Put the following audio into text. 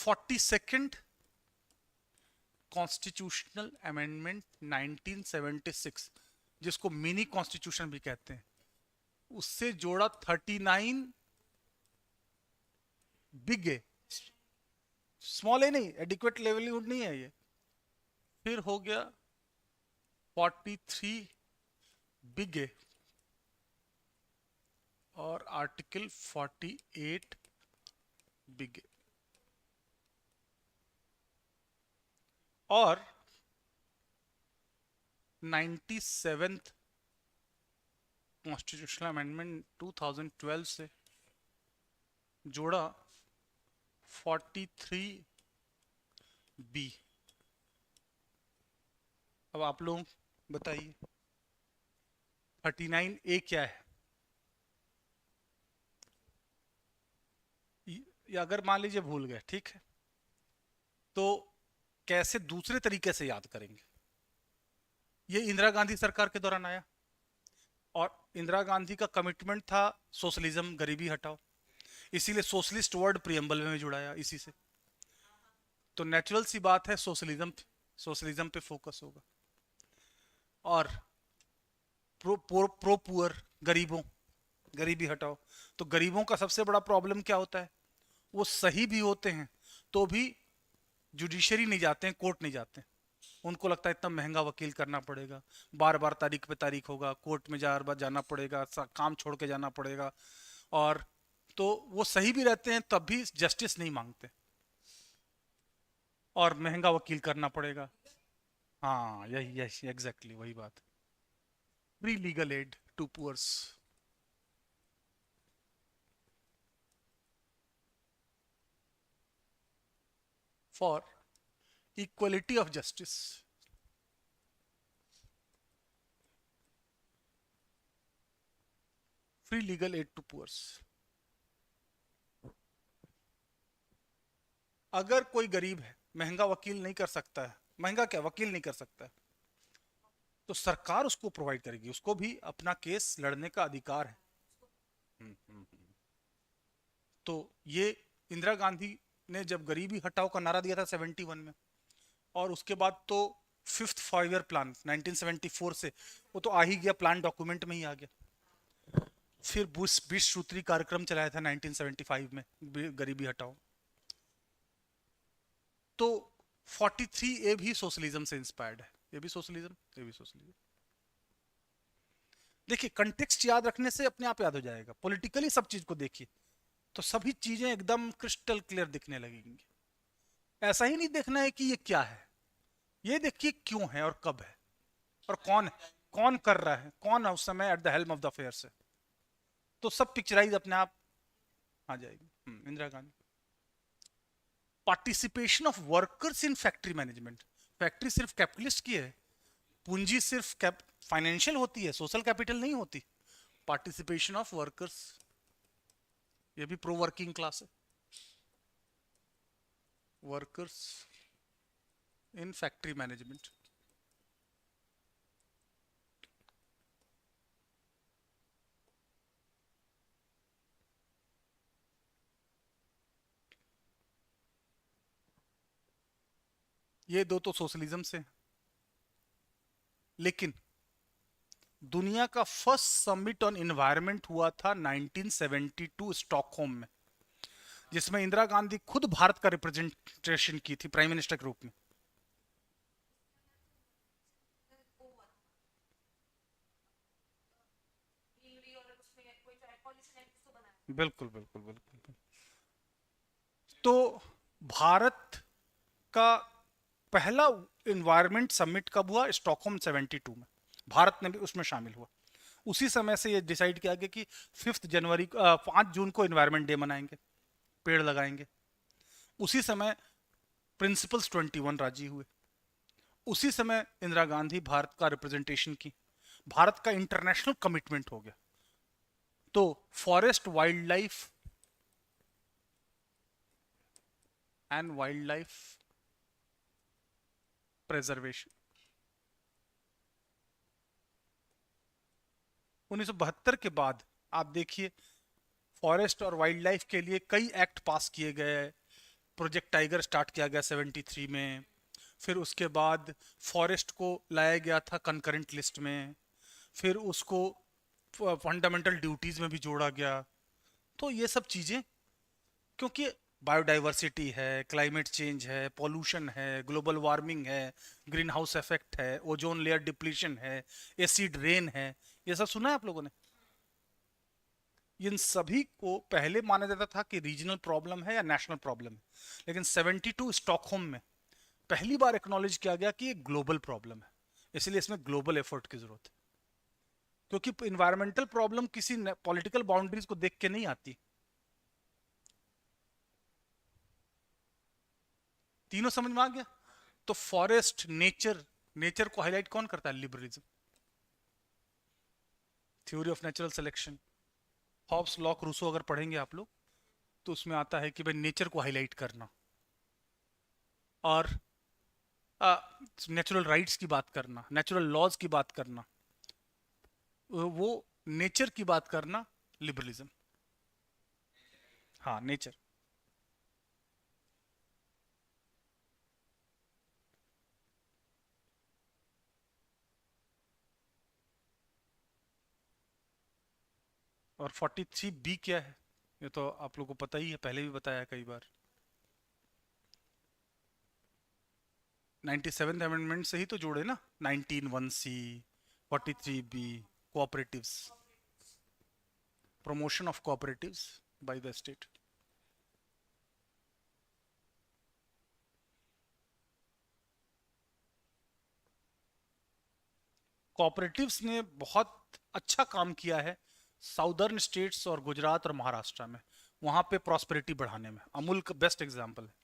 42nd constitutional amendment 1976, जिसको mini constitution भी कहते हैं, उससे जोड़ा 39 बिग ए, स्मॉल ए नहीं, एडिक्वेट लेवलीहुड नहीं है ये। फिर हो गया 43 बिग ए और आर्टिकल 48 बिग ए। और 97th कॉन्स्टिट्यूशनल अमेंडमेंट 2012 से जोड़ा 43 बी। अब आप लोग बताइए 39 ए क्या है? या अगर मान लीजिए भूल गए, ठीक है, तो कैसे दूसरे तरीके से याद करेंगे? ये इंदिरा गांधी सरकार के दौरान आया और इंदिरा गांधी का कमिटमेंट था सोशलिज्म, गरीबी हटाओ, इसीलिए सोशलिस्ट वर्ड प्रियम्बल में जुड़ाया इसी से। तो नेचुरल सी बात है सोशलिज्म पे फोकस होगा। और प्रो पुअर, गरीबी हटाओ। तो गरीबों का सबसे बड़ा प्रॉब्लम क्या होता है? वो सही भी होते हैं तो भी जुडिशरी नहीं जाते हैं, कोर्ट नहीं जाते हैं। उनको लगता है इतना महंगा वकील करना पड़ेगा, बार बार तारीख पे तारीख होगा, कोर्ट में बार जाना पड़ेगा, काम छोड़ के जाना पड़ेगा। और तो वो सही भी रहते हैं तब भी जस्टिस नहीं मांगते, और महंगा वकील करना पड़ेगा। हाँ, यही यही एग्जैक्टली वही बात। Free legal aid to poors for equality of justice. Free legal aid to poors. अगर कोई गरीब है, महंगा वकील नहीं कर सकता है, महंगा क्या वकील नहीं कर सकता है, तो सरकार उसको प्रोवाइड करेगी, उसको भी अपना केस लड़ने का अधिकार है। हम्म, हम्म, हम्म। तो ये इंदिरा गांधी ने जब गरीबी हटाओ का नारा दिया था 71 में, और उसके बाद तो फिफ्थ 5 ईयर प्लान 1974 से, वो तो आ ही गया, प्लान डॉक्यूमेंट में ही आ गया। फिर 20 सूत्री कार्यक्रम चलाया था 1975 में, गरीबी हटाओ। तो 43 ए भी सोशलिज्म से इंस्पायर्ड है, ये भी सोशलिज्म, ये भी सोशलिज्म। देखिए कंटेक्स्ट याद रखने से अपने आप याद हो जाएगा, पॉलिटिकली सब चीज को देखिए तो सभी चीजें एकदम क्रिस्टल क्लियर दिखने लगेंगी। ऐसा ही नहीं देखना है कि ये क्या है, ये देखिए क्यों है और कब है और कौन है, कौन कर रहा है, कौन है उस समय at the helm of the affairs है। तो सब पिक्चराइज अपने आप आ जाएगी। Indira Gandhi. Participation of workers in factory management. Factory सिर्फ कैपिटलिस्ट की है, पूंजी सिर्फ फाइनेंशियल होती है, सोशल कैपिटल नहीं होती। पार्टिसिपेशन ऑफ वर्कर्स, ये भी प्रो वर्किंग क्लास है। Workers in factory management. ये दो तो सोशलिज्म से, लेकिन दुनिया का फर्स्ट समिट ऑन एनवायरनमेंट हुआ था 1972 स्टॉकहोम में, जिसमें इंदिरा गांधी खुद भारत का रिप्रेजेंटेशन की थी प्राइम मिनिस्टर के रूप में। बिल्कुल बिल्कुल बिल्कुल। तो भारत का पहला एनवायरनमेंट समिट कब हुआ? स्टॉकहोम 72 में, भारत ने भी उसमें शामिल हुआ। उसी समय से ये डिसाइड किया गया कि 5 जून को एनवायरनमेंट डे मनाएंगे, पेड़ लगाएंगे। उसी समय प्रिंसिपल्स 21 राजी हुए। उसी समय इंदिरा गांधी भारत का रिप्रेजेंटेशन की, भारत का इंटरनेशनल कमिटमेंट हो गया। तो forest wild life and wild life preservation 1972 के बाद आप देखिए, फॉरेस्ट और वाइल्ड लाइफ के लिए कई एक्ट पास किए गए, प्रोजेक्ट टाइगर स्टार्ट किया गया 73 में। फिर उसके बाद फॉरेस्ट को लाया गया था कंकरेंट लिस्ट में। फिर उसको फंडामेंटल ड्यूटीज में भी जोड़ा गया। तो ये सब चीज़ें, क्योंकि बायोडाइवर्सिटी है, क्लाइमेट चेंज है, पॉल्यूशन है, ग्लोबल वार्मिंग है, ग्रीन हाउस इफेक्ट है, ओजोन लेयर डिप्लीशन है, एसिड रेन है, ये सब सुना है आप लोगों ने? इन सभी को पहले माना जाता था कि रीजनल प्रॉब्लम है या नेशनल प्रॉब्लम है, लेकिन 72 स्टॉकहोम में पहली बार एक्नॉलेज किया गया कि ये ग्लोबल प्रॉब्लम है, इसलिए इसमें ग्लोबल एफर्ट की जरूरत है। क्योंकि इन्वायरमेंटल प्रॉब्लम किसी पॉलिटिकल बाउंड्रीज को देख के नहीं आती। तीनों समझ में आ गया? तो फॉरेस्ट, नेचर, नेचर को हाईलाइट कौन करता है? Liberalism, theory of natural selection, Hobbes, Locke, Rousseau अगर पढ़ेंगे आप लोग तो उसमें आता है कि भाई नेचर को हाईलाइट करना और नेचुरल राइट्स की बात करना, नेचुरल लॉज की बात करना, वो नेचर की बात करना लिबरलिज्म। हाँ, नेचर। और 43 बी क्या है? ये तो आप लोगों को पता ही है, पहले भी बताया कई बार। 97th अमेंडमेंट से ही तो जोड़े ना, 19(1)(c), 43(b), cooperatives, promotion of cooperatives by the state। Cooperatives ने बहुत अच्छा काम किया है साउदर्न स्टेट्स और गुजरात और महाराष्ट्र में, वहां पे प्रॉस्पेरिटी बढ़ाने में। अमूल का बेस्ट एग्जांपल है।